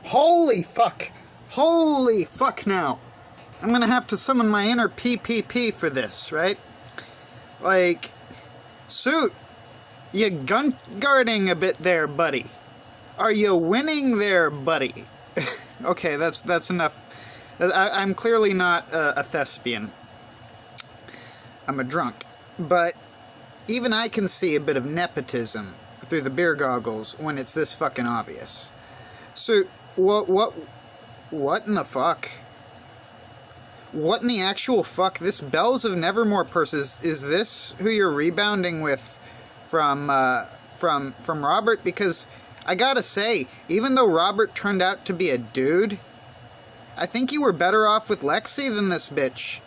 Holy fuck. Holy fuck now. I'm gonna have to summon my inner PPP for this, right? Like, Suit, you gun guarding a bit there, buddy. Are you winning there, buddy? Okay, that's enough. I'm clearly not a thespian. I'm a drunk. But even I can see a bit of nepotism through the beer goggles when it's this fucking obvious. Suit, what in the fuck? What in the actual fuck? This Bells of Nevermore purse, is this who you're rebounding with from Robert? Because I gotta say, even though Robert turned out to be a dude, I think you were better off with Lexi than this bitch.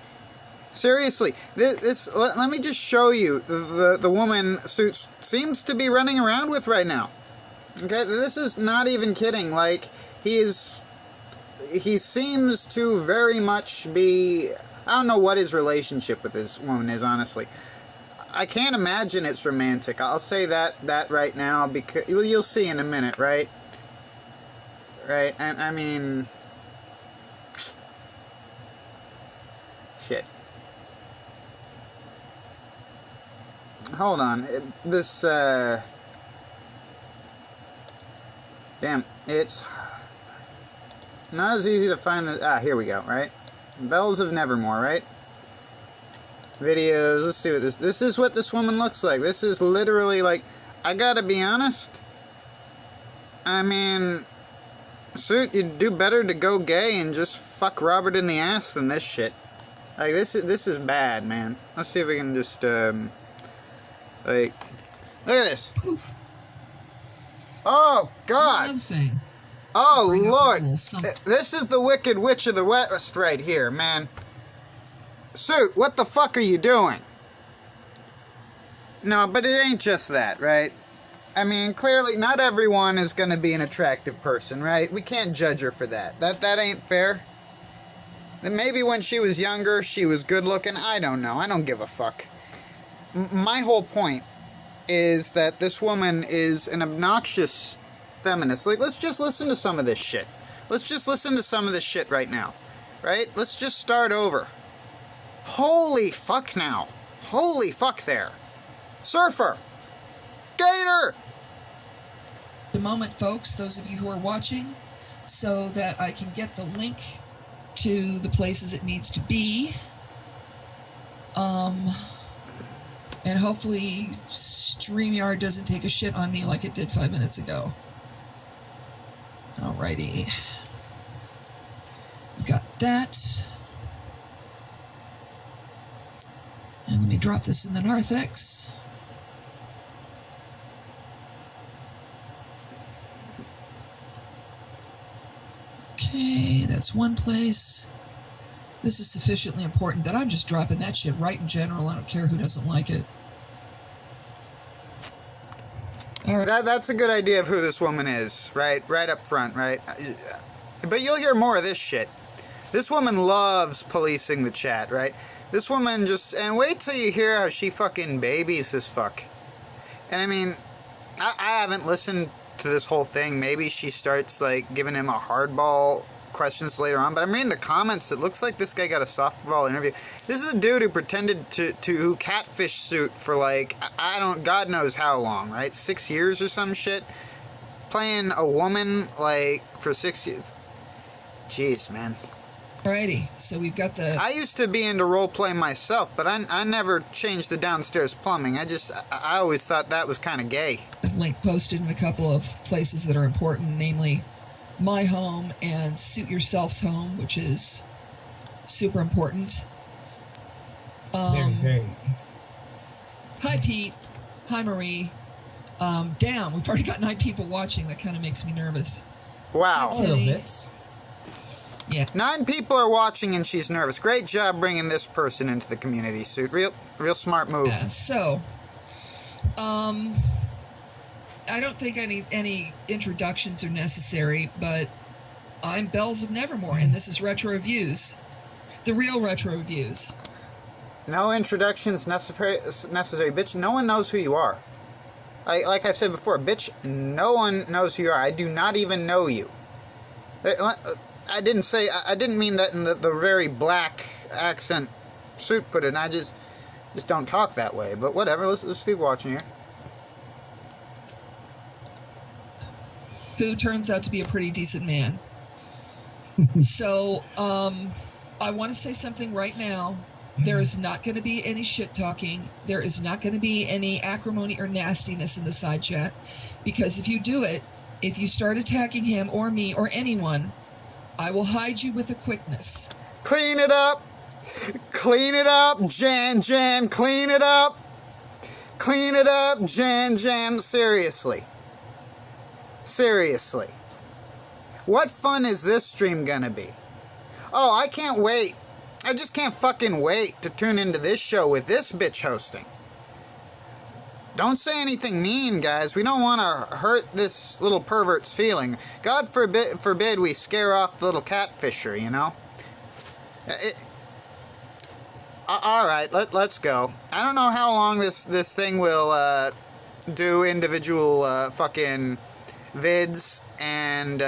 Seriously, let me just show you the woman Suit seems to be running around with right now. Okay, this is not even kidding. Like, he seems to very much be, I don't know what his relationship with this woman is, honestly. I can't imagine it's romantic. I'll say that right now, because you'll see in a minute, right? Right? I mean, shit. Hold on. This, damn, it's not as easy to find the, here we go, right? Bells of Nevermore, right? Videos, let's see what this is what this woman looks like. This is literally, like, I gotta be honest, I mean, Suit, you'd do better to go gay and just fuck Robert in the ass than this shit. Like, this is bad, man. Let's see if we can just, like, look at this. Poof. Oh, God. Another thing. Oh, Bring up Lord. a little something. This is the Wicked Witch of the West right here, man. Suit, what the fuck are you doing? No, but it ain't just that, right? I mean, clearly, not everyone is going to be an attractive person, right? We can't judge her for that. That ain't fair. Then maybe when she was younger, she was good looking. I don't know. I don't give a fuck. My whole point is that this woman is an obnoxious feminist. Like, let's just listen to some of this shit. Let's just listen to some of this shit right now. Right? Let's just start over. Holy fuck now. Holy fuck there. Surfer. Gator. The moment, folks, those of you who are watching, so that I can get the link to the places it needs to be. And hopefully StreamYard doesn't take a shit on me like it did 5 minutes ago. Alrighty. Got that. And let me drop this in the narthex. Okay, that's one place. This is sufficiently important that I'm just dropping that shit right in general. I don't care who doesn't like it. All right. That's a good idea of who this woman is, right? Right up front, right? But you'll hear more of this shit. This woman loves policing the chat, right? This woman just... And wait till you hear how she fucking babies this fuck. And I mean, I haven't listened to this whole thing. Maybe she starts, like, giving him a hardball questions later on, but I'm reading the comments. It looks like this guy got a softball interview. This is a dude who pretended to catfish Suit for, like, I don't, God knows how long, right? 6 years or some shit. Playing a woman, like, for 6 years. Jeez, man. Alrighty, so we've got the... I used to be into roleplay myself, but I never changed the downstairs plumbing. I always thought that was kind of gay. link posted in a couple of places that are important, namely my home and Suit Yourself's home, which is super important. Very. Hi, Pete. Hi, Marie. Damn, we've already got 9 people watching. That kind of makes me nervous. Wow. A little bit. Yeah. 9 people are watching and she's nervous. Great job bringing this person into the community, Suit. Real smart move. Yeah, so, I don't think any introductions are necessary, but I'm Bells of Nevermore, and this is Retro Reviews. The real Retro Reviews. No introductions necessary, bitch. No one knows who you are. Like I've said before, bitch, no one knows who you are. I do not even know you. I didn't mean that in the very black accent Suit put it. I just don't talk that way. But whatever. Let's keep watching here. Who turns out to be a pretty decent man. So, I want to say something right now. There is not going to be any shit talking. There is not going to be any acrimony or nastiness in the side chat. Because if you do it, if you start attacking him or me or anyone, I will hide you with a quickness. Clean it up! Clean it up, Jan, clean it up! Clean it up, Jan. Seriously. Seriously. What fun is this stream gonna be? Oh, I can't wait. I just can't fucking wait to tune into this show with this bitch hosting. Don't say anything mean, guys. We don't want to hurt this little pervert's feeling. God forbid we scare off the little catfisher, you know? Alright, let's go. I don't know how long this thing will do individual fucking vids, and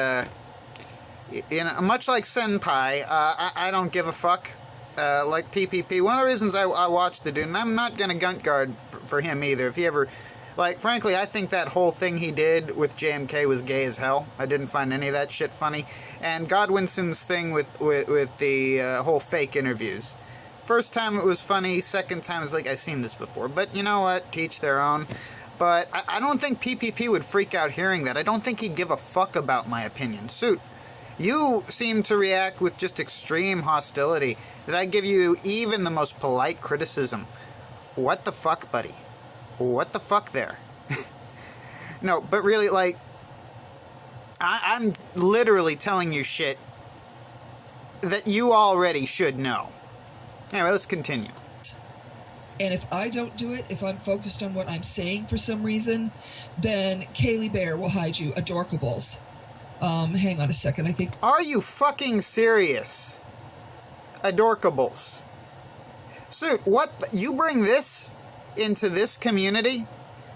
you know, much like Senpai, I don't give a fuck. Like PPP, one of the reasons I watched the dude, and I'm not gonna gunt guard for him either. If he ever, like, frankly, I think that whole thing he did with JMK was gay as hell. I didn't find any of that shit funny. And Godwinson's thing with the whole fake interviews. First time it was funny, second time it's like, I've seen this before. But you know what? Teach their own. But I don't think PPP would freak out hearing that. I don't think he'd give a fuck about my opinion. Suit, you seem to react with just extreme hostility. Did I give you even the most polite criticism? What the fuck, buddy? What the fuck there? No, but really, like, I'm literally telling you shit that you already should know. Anyway, let's continue. And if I don't do it, if I'm focused on what I'm saying for some reason, then Kaylee Bear will hide you. Adorkables. Hang on a second, I think... Are you fucking serious? Adorkables. Suit, what? You bring this into this community?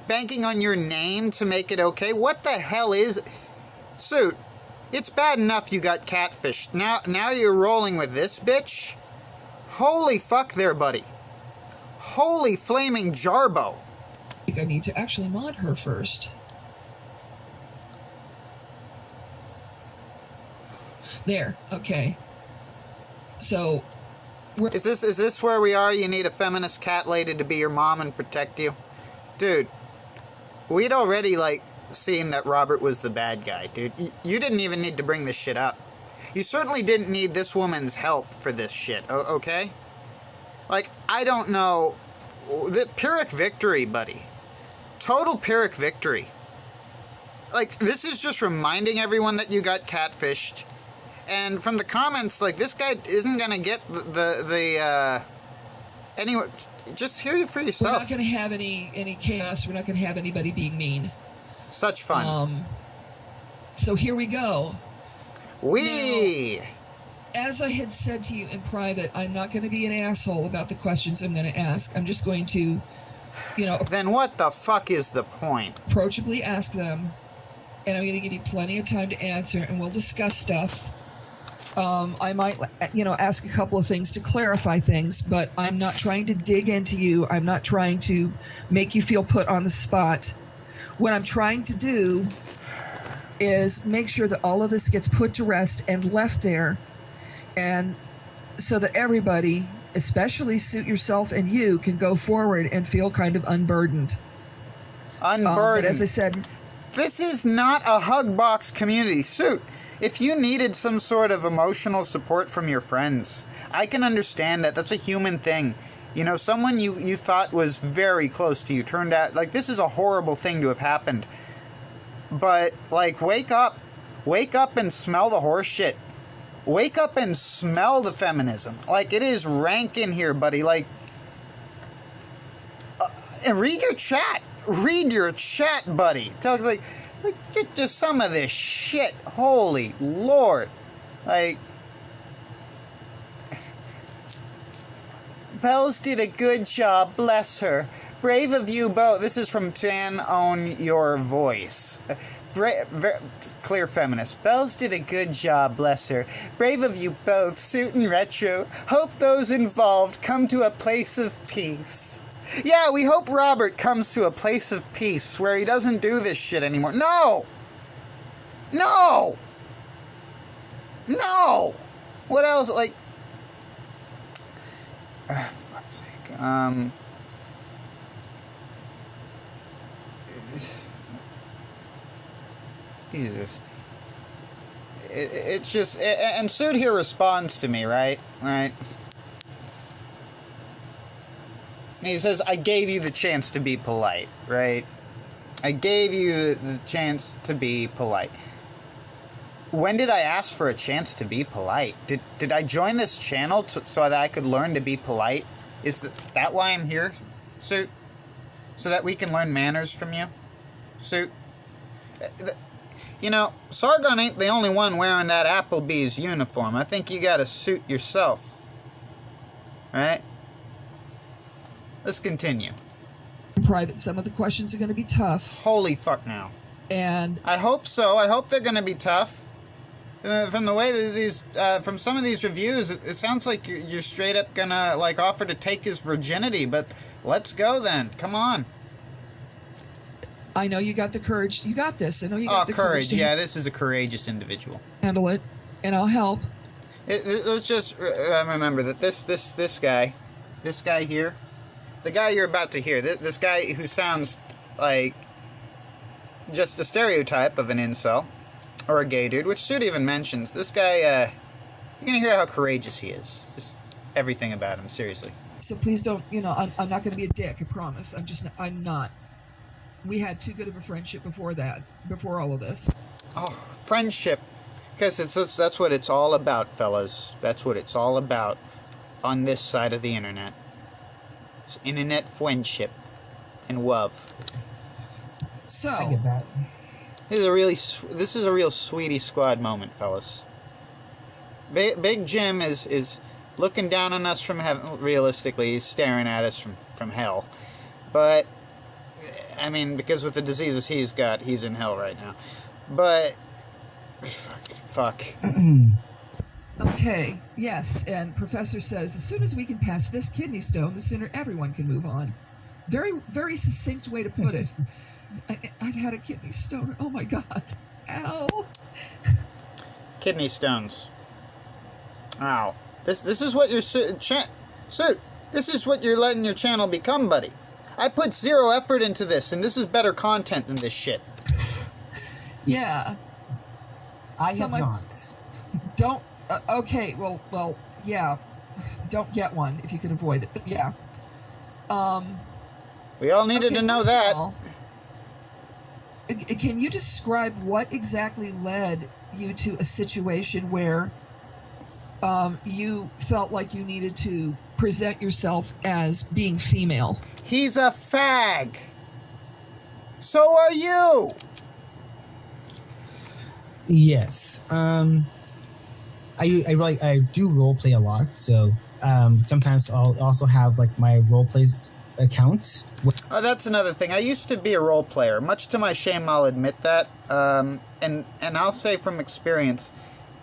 Banking on your name to make it okay? What the hell is... Suit, it's bad enough you got catfished. Now you're rolling with this bitch? Holy fuck there, buddy. Holy flaming Jarbo. I think I need to actually mod her first. There, okay. So, is this where we are? You need a feminist cat lady to be your mom and protect you? Dude, we'd already, like, seen that Robert was the bad guy, dude. You didn't even need to bring this shit up. You certainly didn't need this woman's help for this shit, okay? Like, I don't know. The Pyrrhic victory, buddy. Total Pyrrhic victory. Like, this is just reminding everyone that you got catfished. And from the comments, like, this guy isn't gonna get anyway, just hear it for yourself. We're not gonna have any chaos. We're not gonna have anybody being mean. Such fun. So here we go. Now, as I had said to you in private, I'm not going to be an asshole about the questions I'm going to ask. I'm just going to, you know... Then what the fuck is the point? Approachably ask them, and I'm going to give you plenty of time to answer, and we'll discuss stuff. I might, you know, ask a couple of things to clarify things, but I'm not trying to dig into you. I'm not trying to make you feel put on the spot. What I'm trying to do is make sure that all of this gets put to rest and left there, and so that everybody, especially Suit yourself and you, can go forward and feel kind of unburdened. But as I said, this is not a hug box community. Suit, if you needed some sort of emotional support from your friends, I can understand that. That's a human thing. You know, someone you thought was very close to you turned out, like, this is a horrible thing to have happened. But, like, wake up and smell the horse shit. Wake up and smell the feminism. Like, it is rank in here, buddy. Like, and read your chat. Read your chat, buddy. Talks like just some of this shit. Holy Lord. Like, Bells did a good job, bless her. Brave of you both. This is from Tan Own Your Voice. Clear feminist. Bells did a good job, bless her. Brave of you both, Suit and Retro. Hope those involved come to a place of peace. Yeah, we hope Robert comes to a place of peace where he doesn't do this shit anymore. No! No! No! What else? Like... fuck's sake. Jesus. It's just... And Suit here responds to me, right? Right? And he says, I gave you the chance to be polite, right? I gave you the chance to be polite. When did I ask for a chance to be polite? Did I join this channel so that I could learn to be polite? Is that why I'm here, Suit? So that we can learn manners from you? Suit? You know, Sargon ain't the only one wearing that Applebee's uniform. I think you got a suit yourself. Right? Let's continue. Private, some of the questions are going to be tough. Holy fuck now. And I hope so. I hope they're going to be tough. From the way that these, from some of these reviews, it sounds like you're straight up going to, like, offer to take his virginity. But let's go then. Come on. I know you got the courage. You got this. I know you got the courage. Yeah, this is a courageous individual. Handle it, and I'll help. Let's just remember that this guy here, the guy you're about to hear, this guy who sounds like just a stereotype of an incel or a gay dude, which Suit even mentions. This guy, you're gonna hear how courageous he is. Just everything about him, seriously. So please don't. You know, I'm not going to be a dick. I promise. I'm not. We had too good of a friendship before all of this. Oh, friendship. Because that's what it's all about, fellas. That's what it's all about on this side of the internet. It's internet friendship and love. So, I get that. This is a real sweetie squad moment, fellas. Big Jim is looking down on us from heaven. Realistically, he's staring at us from hell. But I mean, because with the diseases he's got, he's in hell right now. But fuck. Okay, yes, and Professor says, as soon as we can pass this kidney stone, the sooner everyone can move on. Very, very succinct way to put it. I've had a kidney stone. Oh my god. Ow. Kidney stones. Ow. This is what your Suit. This is what you're letting your channel become, buddy. I put zero effort into this, and this is better content than this shit. Yeah. I have not. Don't. Okay. Well. Yeah. Don't get one if you can avoid it. Yeah. We all needed to know that. All, can you describe what exactly led you to a situation where you felt like you needed to present yourself as being female? He's a fag. So are you. Yes. I do role play a lot, so sometimes I'll also have like my role play account. Oh, that's another thing. I used to be a role player. Much to my shame, I'll admit that. And I'll say from experience,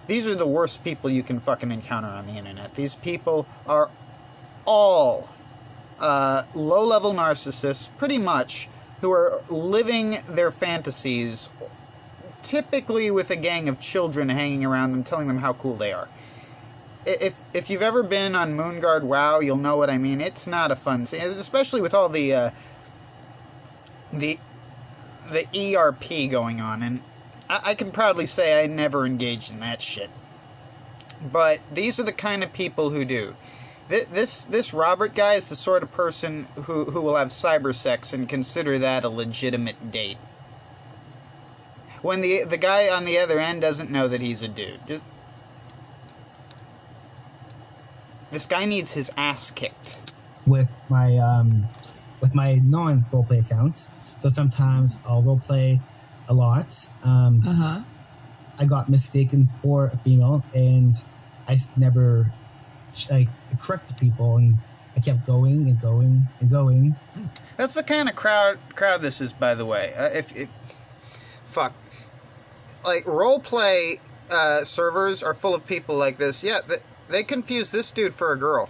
these are the worst people you can fucking encounter on the internet. These people are all low-level narcissists, pretty much, who are living their fantasies, typically with a gang of children hanging around them, telling them how cool they are. If you've ever been on Moonguard WoW, you'll know what I mean. It's not a fun scene, especially with all the ERP going on, and I can proudly say I never engaged in that shit. But these are the kind of people who do. This Robert guy is the sort of person who will have cyber sex and consider that a legitimate date. When the guy on the other end doesn't know that he's a dude. This guy needs his ass kicked. With my non-roleplay account, so sometimes I'll roleplay a lot. I got mistaken for a female, and I never corrected people, and I kept going and going and going. That's the kind of crowd this is, by the way. Fuck. like, roleplay servers are full of people like this. Yeah, they confuse this dude for a girl.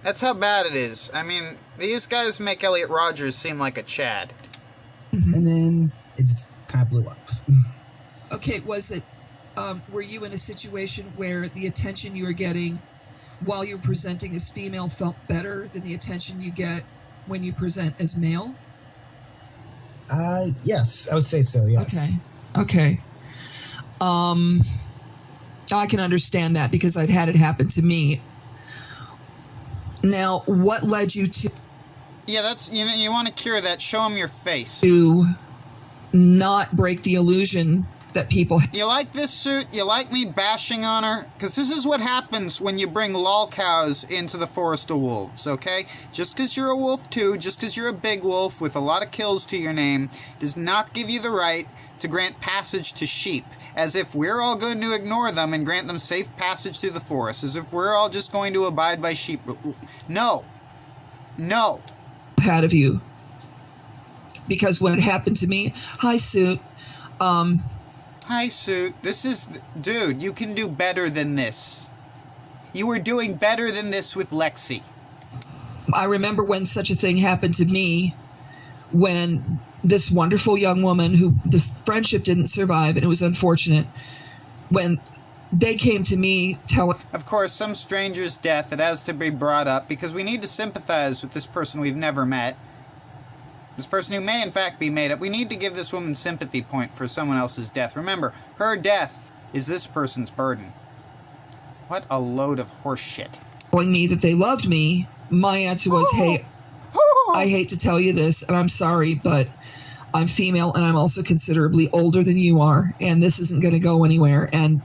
That's how bad it is. I mean, these guys make Elliot Rogers seem like a Chad. And then it just kind of blew up. Okay, was it, were you in a situation where the attention you were getting while you were presenting as female felt better than the attention you get when you present as male? Yes, I would say so, yes. Okay. I can understand that because I've had it happen to me. Now, what led you to... Yeah, that's, you want to cure that, show them your face. To not break the illusion that people... You like this suit? You like me bashing on her? Because this is what happens when you bring lol cows into the forest of wolves, okay? Just because you're a wolf too, just because you're a big wolf with a lot of kills to your name, does not give you the right to grant passage to sheep, as if we're all going to ignore them and grant them safe passage through the forest, as if we're all just going to abide by sheep. No. No. Out of you. Because when it happened to me, hi, Suit. Hi, Suit. This is... Dude, you can do better than this. You were doing better than this with Lexi. I remember when such a thing happened to me, when this wonderful young woman who the friendship didn't survive, and it was unfortunate, when they came to me telling... Of course, some stranger's death, it has to be brought up, because we need to sympathize with this person we've never met. This person who may, in fact, be made up. We need to give this woman sympathy point for someone else's death. Remember, her death is this person's burden. What a load of horse shit. Telling me that they loved me, my answer was, hey, I hate to tell you this, and I'm sorry, but I'm female, and I'm also considerably older than you are, and this isn't going to go anywhere. And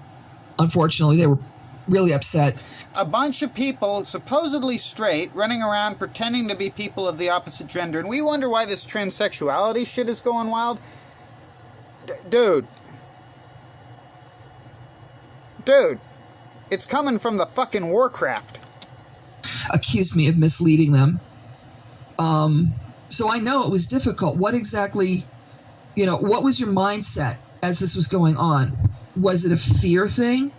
unfortunately, they were really upset. A bunch of people, supposedly straight, running around pretending to be people of the opposite gender, and we wonder why this transsexuality shit is going wild. Dude, it's coming from the fucking Warcraft. Accused me of misleading them. So I know it was difficult. What exactly, what was your mindset as this was going on? Was it a fear thing?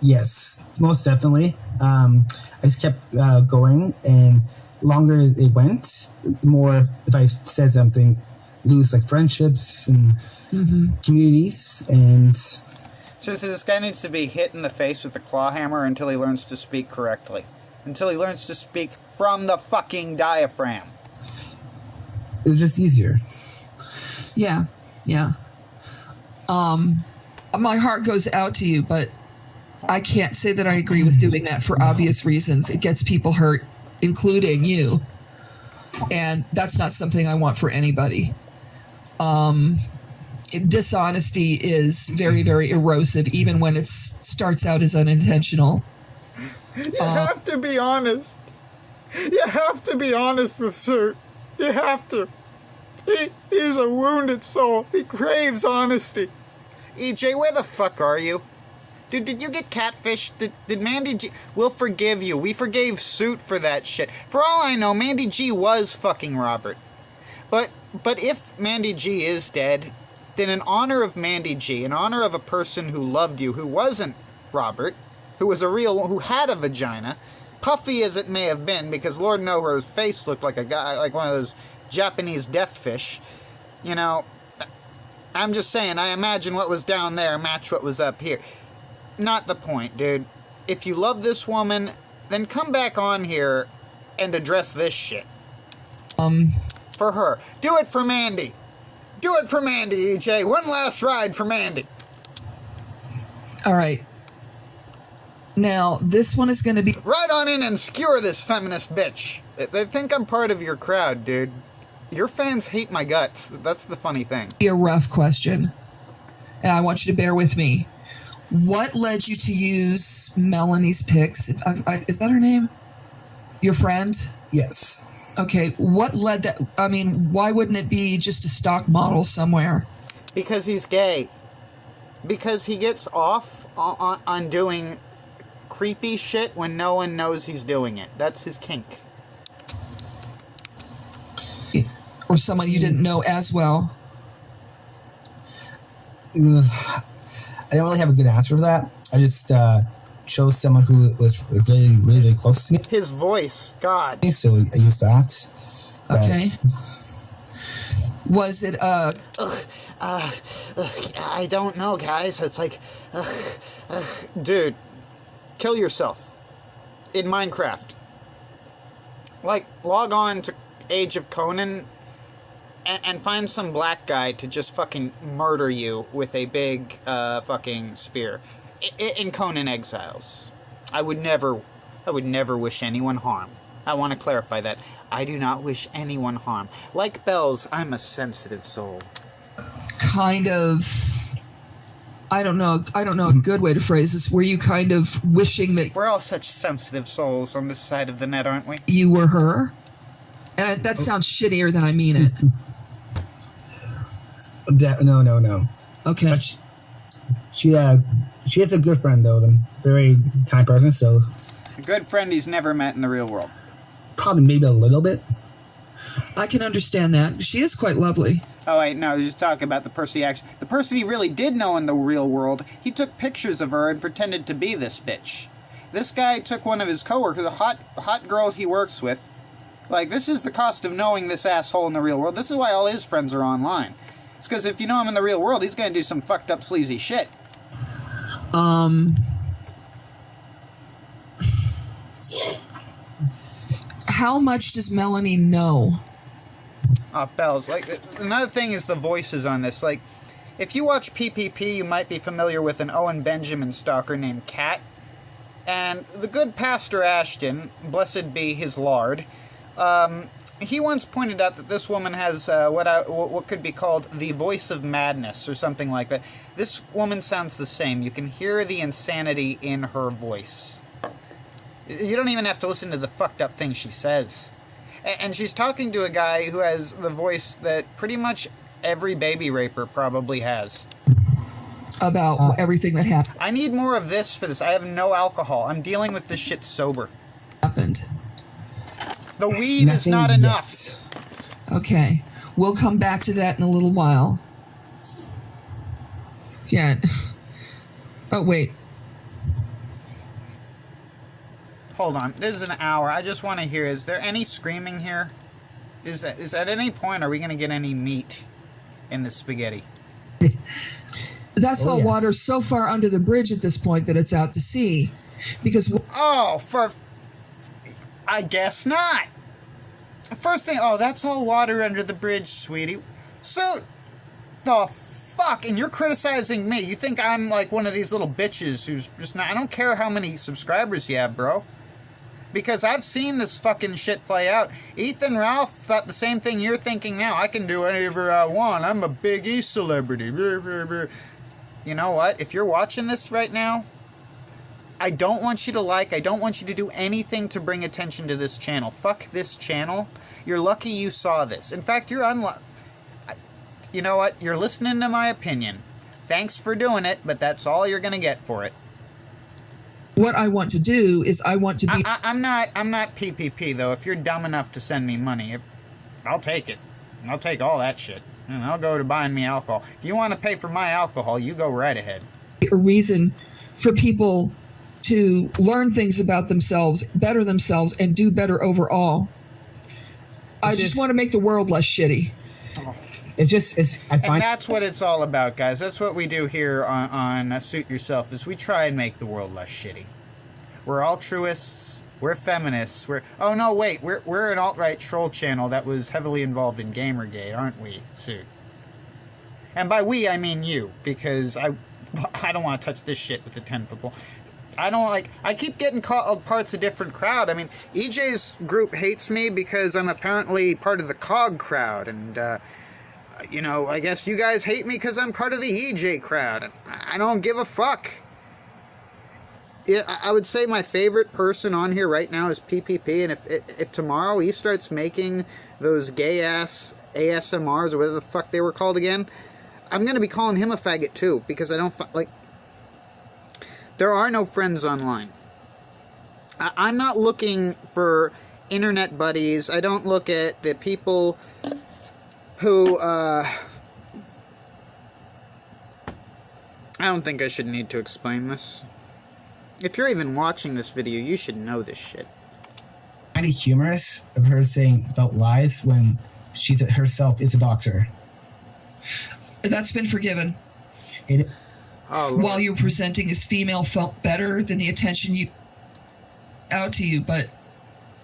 Yes, most definitely. I just kept going, and longer it went, more if I said something, lose like friendships and communities. And so this guy needs to be hit in the face with a claw hammer until he learns to speak correctly. Until he learns to speak from the fucking diaphragm. It was just easier. Yeah. My heart goes out to you, but I can't say that I agree with doing that for obvious reasons. It gets people hurt, including you. And that's not something I want for anybody. Dishonesty is very, very erosive, even when it starts out as unintentional. You have to be honest. You have to be honest with Sir. You have to. He's a wounded soul. He craves honesty. EJ, where the fuck are you? Dude, did you get catfished? Did Mandy G... We'll forgive you. We forgave Suit for that shit. For all I know, Mandy G was fucking Robert. But if Mandy G is dead, then in honor of Mandy G, in honor of a person who loved you, who wasn't Robert, who was a real... who had a vagina, puffy as it may have been, because Lord knows her face looked like a guy, like one of those Japanese death fish, I'm just saying, I imagine what was down there match what was up here. Not the point, dude. If you love this woman, then come back on here and address this shit. For her. Do it for Mandy. Do it for Mandy, EJ. One last ride for Mandy. All right. Now, this one is going to be... Right on in and skewer this feminist bitch. They think I'm part of your crowd, dude. Your fans hate my guts. That's the funny thing. A rough question. And I want you to bear with me. What led you to use Melanie's pics? Is that her name? Your friend? yes. Okay, what led that? I mean, why wouldn't it be just a stock model somewhere? Because he's gay. Because he gets off on doing creepy shit when no one knows he's doing it. That's his kink. Or someone you didn't know as well? I don't really have a good answer for that. I just chose someone who was really, really close to me. His voice, God. So I used that. Okay. Was it I don't know, guys. It's like, dude, kill yourself in Minecraft. Like, log on to Age of Conan and find some black guy to just fucking murder you with a big fucking spear. In Conan Exiles. I would never wish anyone harm. I want to clarify that. I do not wish anyone harm. Like Bells, I'm a sensitive soul. kind of, I don't know a good way to phrase this, were you kind of wishing that We're all such sensitive souls on this side of the net, aren't we? you were her? And that sounds shittier than I mean it. No. Okay. But she is a good friend, though. A very kind person, so... A good friend he's never met in the real world. Probably maybe a little bit. I can understand that. She is quite lovely. Oh, wait, no, just talk about the person the person he really did know in the real world. He took pictures of her and pretended to be this bitch. This guy took one of his coworkers, a hot girl he works with. Like, this is the cost of knowing this asshole in the real world. This is why all his friends are online. It's because if you know him in the real world, he's going to do some fucked up sleazy shit. How much does Melanie know? Oh, Bells. Like, another thing is the voices on this. Like, if you watch PPP, you might be familiar with an Owen Benjamin stalker named Kat. And the good Pastor Ashton, blessed be his lord, he once pointed out that this woman has what could be called the voice of madness or something like that. This woman sounds the same. You can hear the insanity in her voice. You don't even have to listen to the fucked up things she says. And she's talking to a guy who has the voice that pretty much every baby raper probably has. About everything that I need more of this for this. I have no alcohol. I'm dealing with this shit sober. happened. The weed is not enough. Okay. We'll come back to that in a little while. Yeah. Oh, wait. Hold on. This is an hour. I just want to hear, is there any screaming here? Is at any point, are we going to get any meat in the spaghetti? That's all water so far under the bridge at this point that it's out to sea. Because... I guess not. First thing, that's all water under the bridge, sweetie. So, the fuck? And you're criticizing me. You think I'm like one of these little bitches who's just not... I don't care how many subscribers you have, bro. Because I've seen this fucking shit play out. Ethan Ralph thought the same thing you're thinking now. I can do whatever I want. I'm a Big E celebrity. You know what? If you're watching this right now, I don't want you to I don't want you to do anything to bring attention to this channel. Fuck this channel. You're lucky you saw this. In fact, you're unlucky. You know what? You're listening to my opinion. Thanks for doing it, but that's all you're going to get for it. What I want to do is I want to be... I'm not PPP, though. If you're dumb enough to send me money, I'll take it. I'll take all that shit. And I'll go to buying me alcohol. If you want to pay for my alcohol, you go right ahead. A reason for people to learn things about themselves, better themselves, and do better overall. I just want to make the world less shitty. And that's what it's all about, guys. That's what we do here on Suit Yourself, is we try and make the world less shitty. We're altruists. We're feminists. We're an alt-right troll channel that was heavily involved in Gamergate, aren't we, Suit? And by we, I mean you, because I don't want to touch this shit with a 10-foot pole. I keep getting called parts of different crowd. I mean, EJ's group hates me because I'm apparently part of the COG crowd, and, I guess you guys hate me because I'm part of the EJ crowd. I don't give a fuck. Yeah, I would say my favorite person on here right now is PPP, and if tomorrow he starts making those gay-ass ASMRs, or whatever the fuck they were called again, I'm going to be calling him a faggot too, because I don't... There are no friends online. I'm not looking for internet buddies. I don't look at the people who, I don't think I should need to explain this. If you're even watching this video, you should know this shit. Kind of humorous of her saying about lies when she herself is a boxer. That's been forgiven. While you were presenting as female felt better than the attention you out to you, but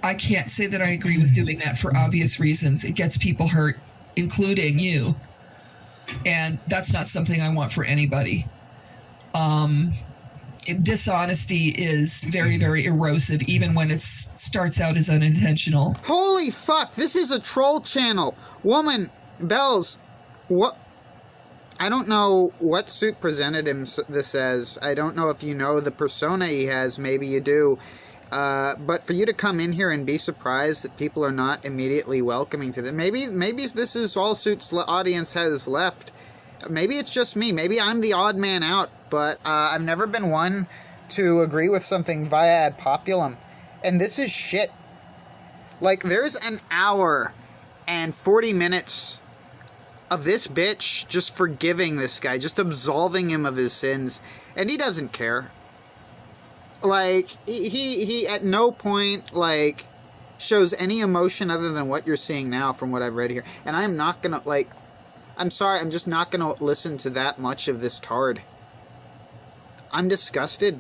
I can't say that I agree with doing that for obvious reasons. It gets people hurt, including you. And that's not something I want for anybody. Dishonesty is very, very erosive, even when it starts out as unintentional. Holy fuck, this is a troll channel. Woman, Bells, what? I don't know what suit presented him this as. I don't know if you know the persona he has. Maybe you do. But for you to come in here and be surprised that people are not immediately welcoming to them. Maybe this is all Suit's audience has left. Maybe it's just me. Maybe I'm the odd man out. But I've never been one to agree with something via ad populum. And this is shit. Like, there's an hour and 40 minutes of this bitch just forgiving this guy, just absolving him of his sins, and he doesn't care. Like, he at no point, like, shows any emotion other than what you're seeing now from what I've read here. And I'm not gonna, like, I'm sorry, I'm just not gonna listen to that much of this tard. I'm disgusted.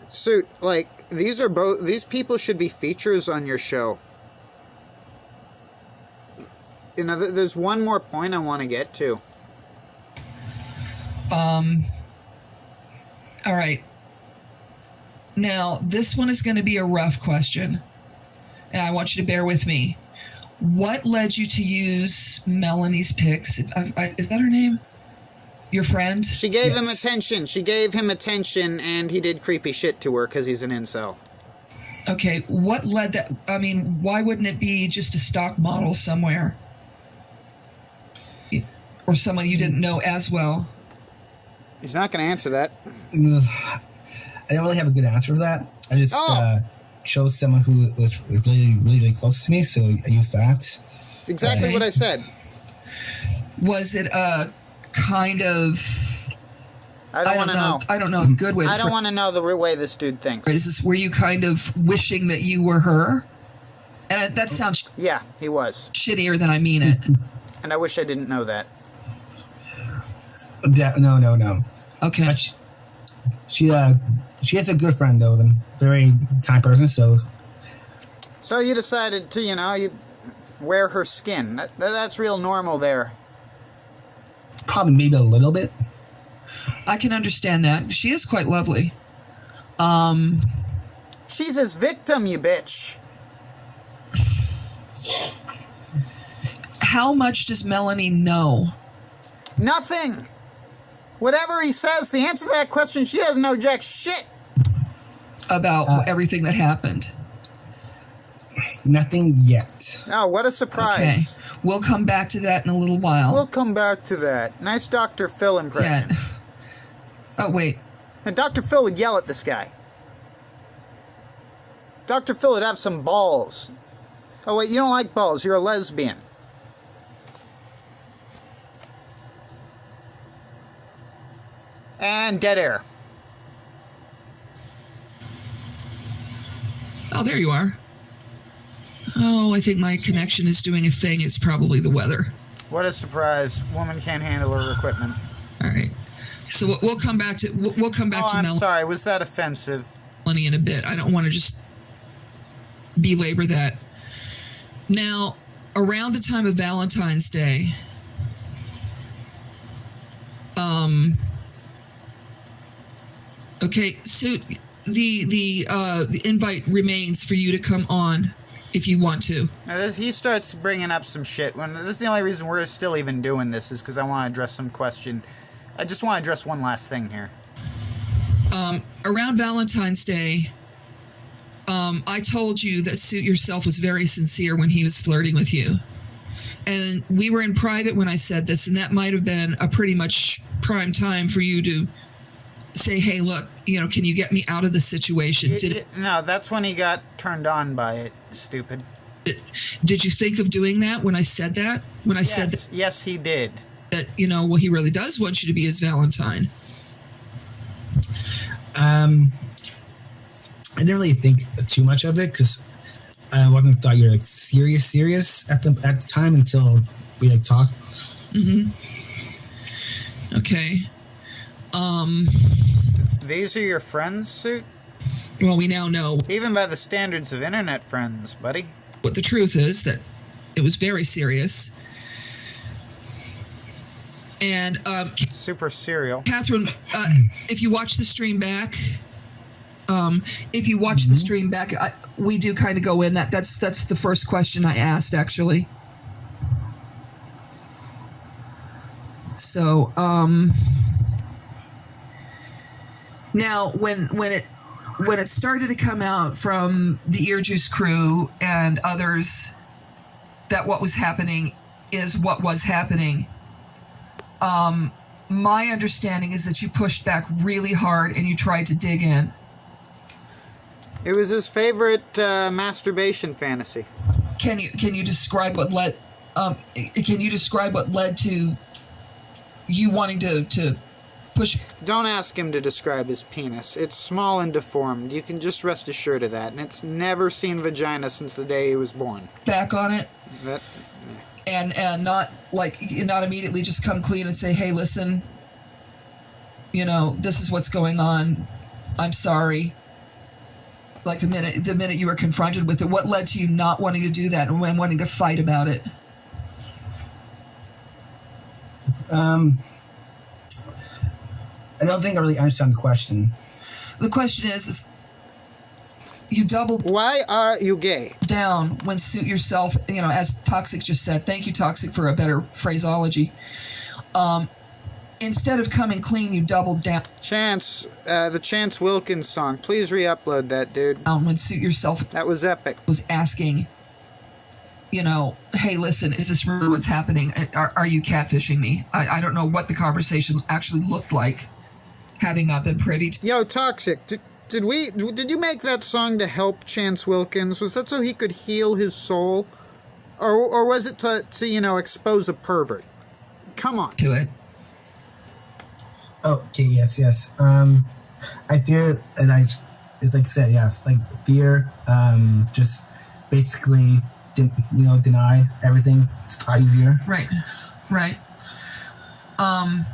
Suit, like, these people should be features on your show. You know, there's one more point I want to get to. All right. Now, this one is going to be a rough question, and I want you to bear with me. What led you to use Melanie's pics? Is that her name? Your friend? She gave him attention. She gave him attention, and he did creepy shit to her because he's an incel. Okay, what led that? I mean, why wouldn't it be just a stock model somewhere? Or someone you didn't know as well? He's not going to answer that. I don't really have a good answer for that. I just chose someone who was really, really, really close to me, so I used that. Exactly what I said. Was it a kind of... I don't want to know. I don't know a good way to... I don't want to know the way this dude thinks. Were you kind of wishing that you were her? And that sounds... Yeah, he was. Shittier than I mean it. And I wish I didn't know that. No. Okay. But she has a good friend, though, and very kind person, so... So you decided to, you wear her skin. That's real normal there. Probably maybe a little bit. I can understand that. She is quite lovely. She's his victim, you bitch. How much does Melanie know? Nothing. Whatever he says, the answer to that question, she doesn't know jack shit. About everything that happened. Nothing yet. Oh, what a surprise. Okay. We'll come back to that in a little while. We'll come back to that. Nice Dr. Phil impression. Yeah. Oh, wait. And Dr. Phil would yell at this guy. Dr. Phil would have some balls. Oh, wait, you don't like balls. You're a lesbian. And dead air. Oh, there you are. Oh, I think my connection is doing a thing. It's probably the weather. What a surprise. Woman can't handle her equipment. All right. So we'll come back to I'm sorry. Was that offensive? Melanie in a bit. I don't want to just belabor that. Now, around the time of Valentine's Day, okay, so the invite remains for you to come on if you want to. Now he starts bringing up some shit. This is the only reason we're still even doing this is because I want to address some question. I just want to address one last thing here. Around Valentine's Day, I told you that Suit yourself was very sincere when he was flirting with you. And we were in private when I said this, and that might have been a pretty much prime time for you to say, hey, look, can you get me out of this situation? No, that's when he got turned on by it, stupid. Did you think of doing that when I said that? Yes, he did. that, well, he really does want you to be his Valentine? I didn't really think too much of it because I wasn't thought you were like serious at the time until we like talked. Mm-hmm. Okay. These are your friends, Suit? Well, we now know, Even by the standards of internet friends, buddy. what the truth is, that it was very serious. And Super serial. Catherine, if you watch the stream back, we do kind of go in that's the first question I asked, actually. So now when it started to come out from the Ear Juice crew and others that what was happening is what was happening, my understanding is that you pushed back really hard and you tried to dig in. It was his favorite masturbation fantasy. Can you describe what led? Can you describe what led to you wanting to push? Don't ask him to describe his penis. It's small and deformed. You can just rest assured of that. And it's never seen vagina since the day he was born. Back on it. And not immediately just come clean and say, hey, listen, this is what's going on. I'm sorry. Like the minute you were confronted with it, what led to you not wanting to do that and wanting to fight about it? I don't think I really understand the question. The question is you doubled. Why are you gay? Down when Suit Yourself, as Toxic just said. Thank you, Toxic, for a better phraseology. Instead of coming clean, you doubled down. Chance, the Chance Wilkins song. Please re-upload that, dude. When Suit Yourself That was epic. was asking, hey, listen, is this really what's happening? Are you catfishing me? I don't know what the conversation actually looked like, having not been privy to. Yo, Toxic, did you make that song to help Chance Wilkins? Was that so he could heal his soul? Or was it to expose a pervert? Come on. To it. Oh, okay, yes. I fear, and it's like I said, yeah, like fear, just basically, deny everything. It's easier. Right. And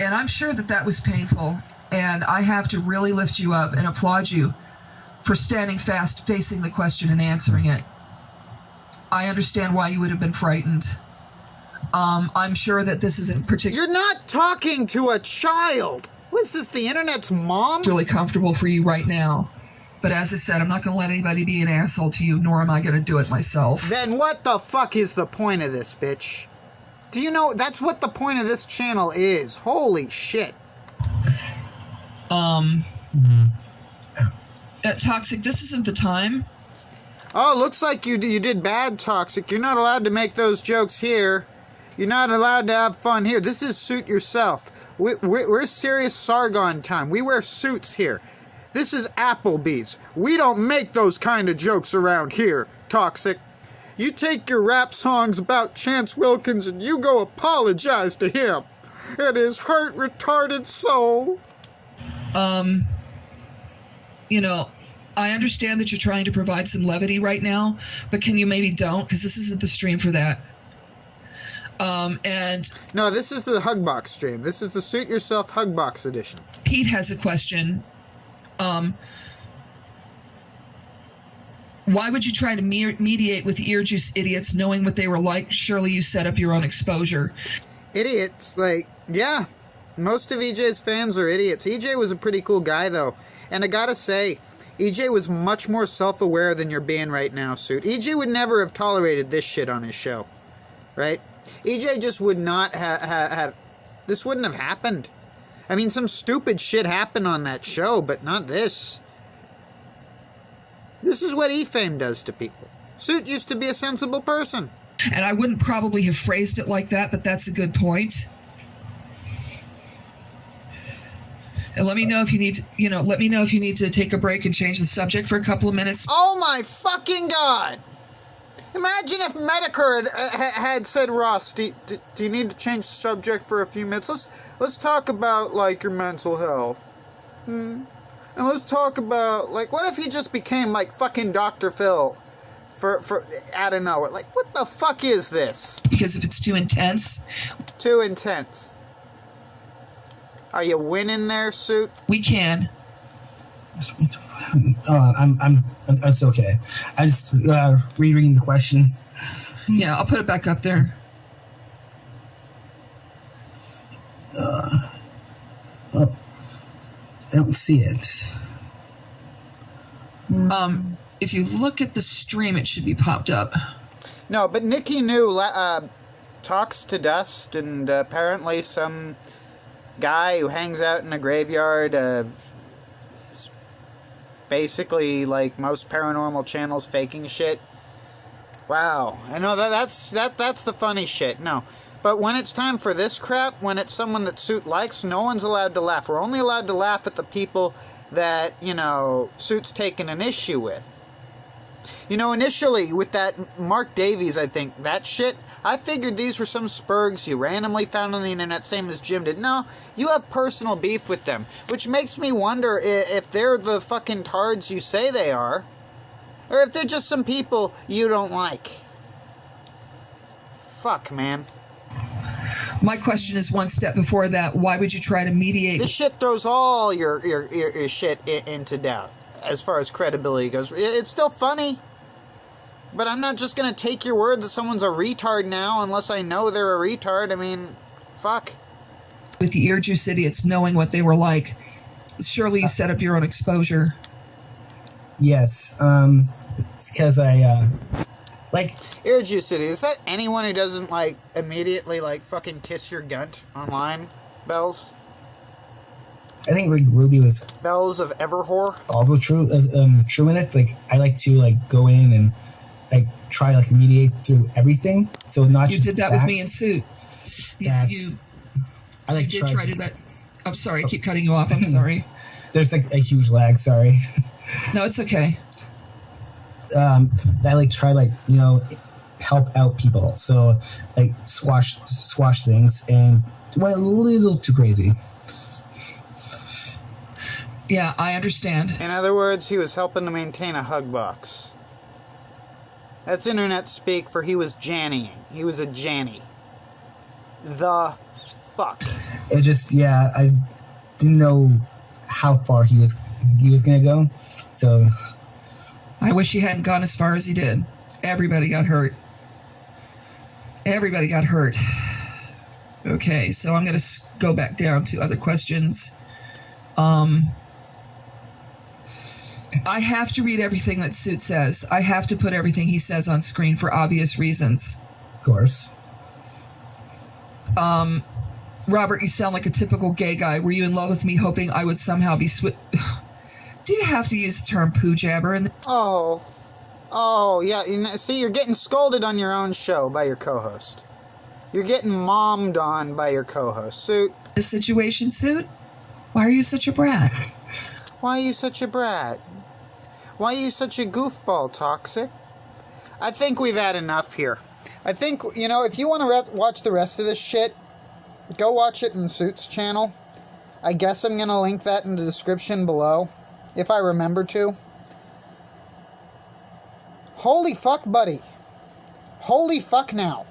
I'm sure that was painful, and I have to really lift you up and applaud you for standing fast, facing the question and answering it. I understand why you would have been frightened. I'm sure that this isn't particularly... You're not talking to a child! What is this, the internet's mom? Really comfortable for you right now. But as I said, I'm not going to let anybody be an asshole to you, nor am I going to do it myself. Then what the fuck is the point of this, bitch? Do you know, that's what the point of this channel is. Holy shit. Toxic, this isn't the time. Oh, looks like you did bad, Toxic. You're not allowed to make those jokes here. You're not allowed to have fun here. This is Suit Yourself. We're serious Sargon time. We wear suits here. This is Applebee's. We don't make those kind of jokes around here, Toxic. You take your rap songs about Chance Wilkins and you go apologize to him and his hurt, retarded soul. I understand that you're trying to provide some levity right now, but can you maybe don't? Because this isn't the stream for that. No, this is the Hugbox stream. This is the Suit Yourself Hugbox edition. Pete has a question. Why would you try to mediate with the Ear Juice idiots knowing what they were like? Surely you set up your own exposure. Idiots, yeah. Most of EJ's fans are idiots. EJ was a pretty cool guy, though. And I gotta say, EJ was much more self-aware than you're being right now, Suit. EJ would never have tolerated this shit on his show. Right? EJ just would not have... This wouldn't have happened. I mean, some stupid shit happened on that show, but not this. This is what E-Fame does to people. Suit used to be a sensible person. And I wouldn't probably have phrased it like that, but that's a good point. And let me know if you need to, let me know if you need to take a break and change the subject for a couple of minutes. Oh my fucking God! Am Imagine if Medicare had said, Ross, do you need to change the subject for a few minutes? Let's talk about, like, your mental health. And let's talk about, like, what if he just became, like, fucking Dr. Phil for out of nowhere? Like, what the fuck is this? Because if it's too intense. Too intense. Are you winning there, Suit? We can. It's okay. I just rereading the question. Yeah, I'll put it back up there. I don't see it. If you look at the stream, it should be popped up. No, but Nikki New talks to dust, and apparently some guy who hangs out in a graveyard, basically like most paranormal channels, faking shit. Wow, I know that's the funny shit. No, but when it's time for this crap, when it's someone that Suit likes, no one's allowed to laugh. We're only allowed to laugh at the people that, you know, Suit's taken an issue with. You know, initially with that Mark Davies, I think that shit, I figured these were some spurgs you randomly found on the internet, same as Jim did. No, you have personal beef with them, which makes me wonder if they're the fucking tards you say they are, or if they're just some people you don't like. Fuck, man. My question is one step before that. Why would you try to mediate? This shit throws all your shit into doubt as far as credibility goes. It's still funny, but I'm not just going to take your word that someone's a retard now unless I know they're a retard. I mean, fuck. With the ear juice idiots knowing what they were like, surely you set up your own exposure. Yes. It's because I, like... Ear juice idiots. Is that anyone who doesn't, like, immediately, like, fucking kiss your gunt online, Bells? I think Ruby was... Bells of Everwhore? Also true in it. Like, I like to, like, go in and... like try to like mediate through everything, so not you just did that with me in Suit. I like did try to do that. I'm sorry, I keep cutting you off. I'm sorry. There's like a huge lag. Sorry. No, it's okay. I like try like, you know, help out people. So like squash things, and it went a little too crazy. Yeah, I understand. In other words, he was helping to maintain a hug box. That's internet speak for he was jannying. He was a janny. The fuck. It just, yeah, I didn't know how far he was gonna go. So I wish he hadn't gone as far as he did. Everybody got hurt. Everybody got hurt. Okay, so I'm gonna go back down to other questions. I have to read everything that Suit says. I have to put everything he says on screen for obvious reasons. Of course. Robert, you sound like a typical gay guy. Were you in love with me hoping I would somehow be Do you have to use the term poo jabber? Oh, yeah. See, you're getting scolded on your own show by your co-host. You're getting mommed on by your co-host. Suit. The situation, Suit? Why are you such a brat? Why are you such a brat? Why are you such a goofball, Toxic? I think we've had enough here. I think, you know, if you want to watch the rest of this shit, go watch it in Suit's channel. I guess I'm going to link that in the description below, if I remember to. Holy fuck, buddy. Holy fuck now.